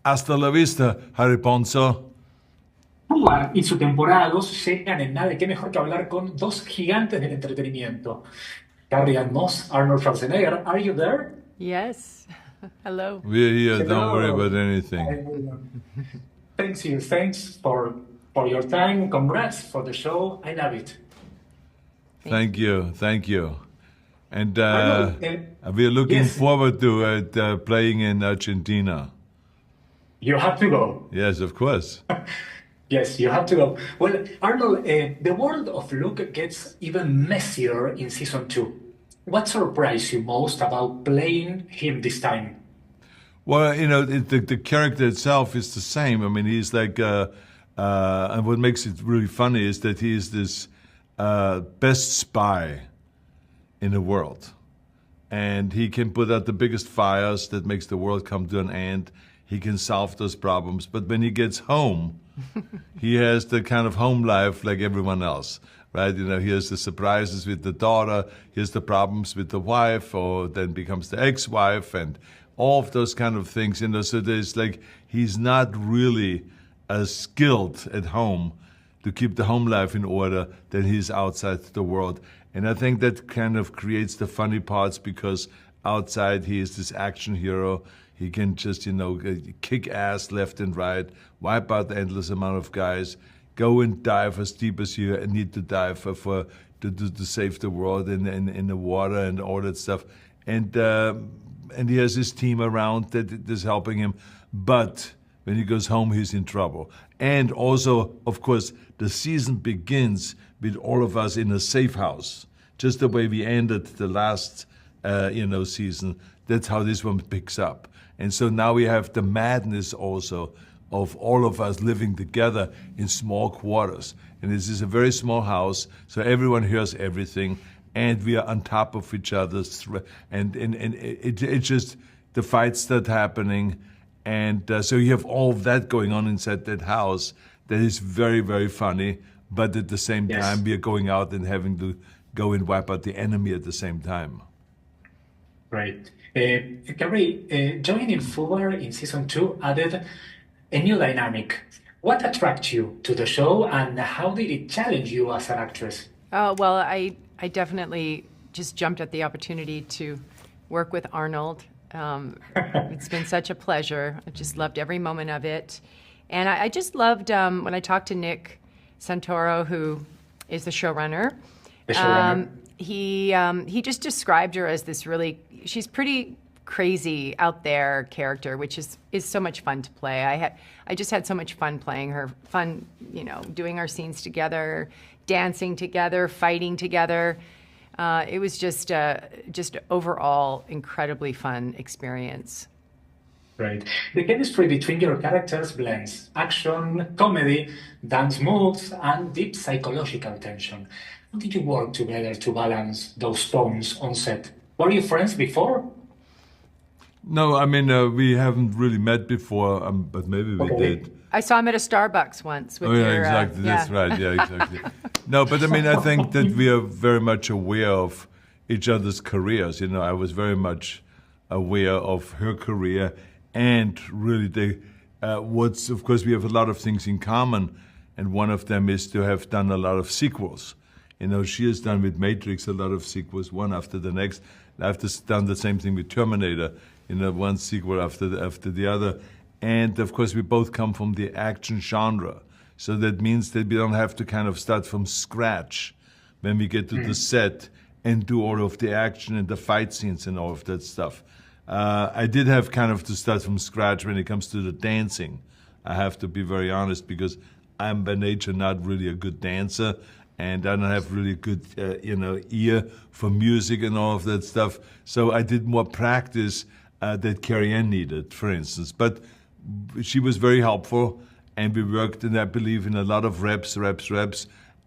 Hasta la vista, JaviPonzo. FUBAR y su temporada 2 llegan en nada y qué mejor que hablar con dos gigantes del entretenimiento. Carrie-Anne Moss, Arnold Schwarzenegger, are you there? Yes. Hello. We're here, don't worry Hello. about anything. Thanks you, thanks for your time. Congrats for the show. I love it. Thank you, thank you. And Arnold, we're looking yes, forward to it playing in Argentina. you have to go. Yes, of course. Yes, you have to go. Well, Arnold, the world of Luke gets even messier in season 2. What surprised you most about playing him this time? Well, you know, the character itself is the same. I mean, he's like, and what makes it really funny is that he is this best spy in the world. And he can put out the biggest fires that makes the world come to an end. He can solve those problems. But when he gets home, he has the kind of home life like everyone else, right? You know, he has the surprises with the daughter, he has the problems with the wife, or then becomes the ex-wife, and all of those kind of things, you know. So there's like, he's not really as skilled at home to keep the home life in order than he's outside the world. And I think that kind of creates the funny parts, because outside he is this action hero. He can just, you know, kick ass left and right, wipe out the endless amount of guys, go and dive as deep as you need to dive to save the world in the water and all that stuff. And he has his team around that is helping him. But when he goes home, he's in trouble. And also, of course, the season begins with all of us in a safe house, just the way we ended the last, season. That's how this one picks up. And so now we have the madness also of all of us living together in small quarters. And this is a very small house, so everyone hears everything, and we are on top of each other. And it just, the fights start happening. And so you have all of that going on inside that house that is very, very funny. But at the same time, we are going out and having to go and wipe out the enemy at the same time. Right. Carrie, joining FUBAR in season 2 added a new dynamic. What attracted you to the show, and how did it challenge you as an actress? Well, I definitely just jumped at the opportunity to work with Arnold. It's been such a pleasure. I just loved every moment of it. And I just loved when I talked to Nick Santoro, who is the showrunner. The showrunner. He just described her as this really, she's pretty crazy out there character, which is so much fun to play. I just had so much fun playing her, fun, doing our scenes together, dancing together, fighting together. It was just overall incredibly fun experience. Right. The chemistry between your characters blends action, comedy, dance moves, and deep psychological tension. How did you work together to balance those tones on set? Were you friends before? No, I mean, we haven't really met before, but maybe we did. I saw him at a Starbucks once. With exactly. That's right. Yeah, exactly. No, but I mean, I think that we are very much aware of each other's careers. You know, I was very much aware of her career, and really, of course, we have a lot of things in common, and one of them is to have done a lot of sequels. You know, she has done with Matrix a lot of sequels, one after the next. I've just done the same thing with Terminator, one sequel after the other. And of course, we both come from the action genre. So that means that we don't have to kind of start from scratch when we get to the set and do all of the action and the fight scenes and all of that stuff. I did have kind of to start from scratch when it comes to the dancing. I have to be very honest, because I'm by nature not really a good dancer, and I don't have really good, ear for music and all of that stuff. So I did more practice that Carrie-Anne needed, for instance. But she was very helpful, and we worked, and I believe, in a lot of reps.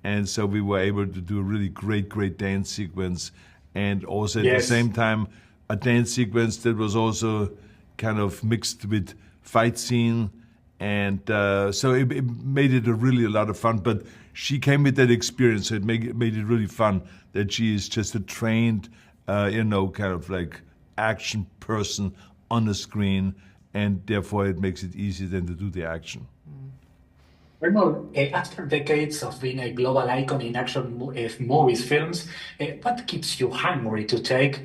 And so we were able to do a really great dance sequence. And also at the same time, a dance sequence that was also kind of mixed with fight scene. And so it made it a lot of fun. But she came with that experience, so it made it really fun that she is just a trained, kind of like action person on the screen. and therefore it makes it easier then to do the action. Arnold, after decades of being a global icon in action movies, films, what keeps you hungry to take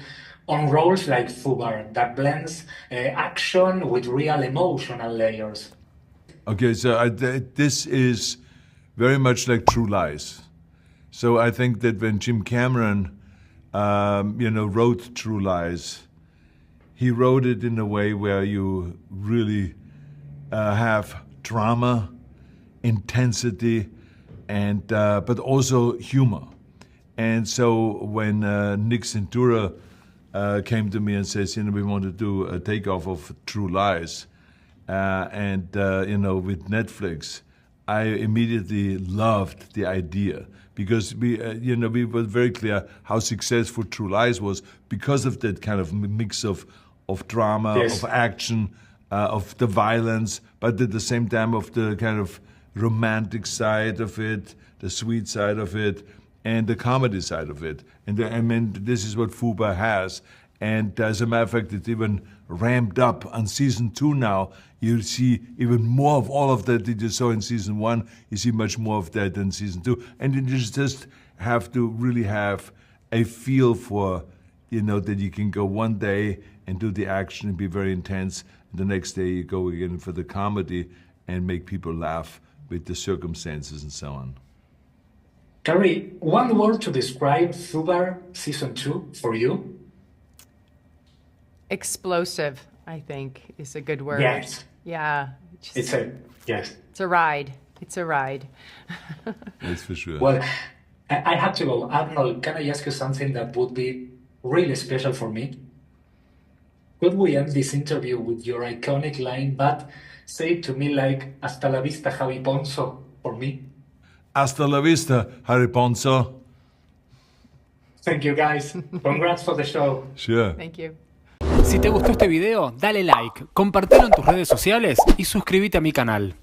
on roles like FUBAR that blends action with real emotional layers? Okay, so this is very much like True Lies. So I think that when Jim Cameron, wrote True Lies, he wrote it in a way where you really have drama, intensity, and but also humor. And so when Nick Cintura came to me and says, we want to do a takeoff of True Lies, with Netflix, I immediately loved the idea because we were very clear how successful True Lies was because of that kind of mix of drama, yes, of action, of the violence, but at the same time of the kind of romantic side of it, the sweet side of it, and the comedy side of it. And this is what FUBAR has. And as a matter of fact, it's even ramped up on season 2 now. You see even more of all of that you saw in season 1. You see much more of that in season 2. And you just have to really have a feel for, that you can go one day and do the action and be very intense. And the next day you go again for the comedy and make people laugh with the circumstances and so on. Carrie, one word to describe FUBAR season 2 for you? Explosive, I think, is a good word. Yes. Yeah. It's a ride. It's a ride. That's for sure. Well, I have to go. Arnold, can I ask you something that would be really special for me? Could we end this interview with your iconic line, but say it to me like, hasta la vista, JaviPonzo, for me? Hasta la vista, JaviPonzo. Thank you, guys. Congrats for the show. Sure. Thank you. Si te gustó este video, dale like, compartilo en tus redes sociales y suscríbete a mi canal.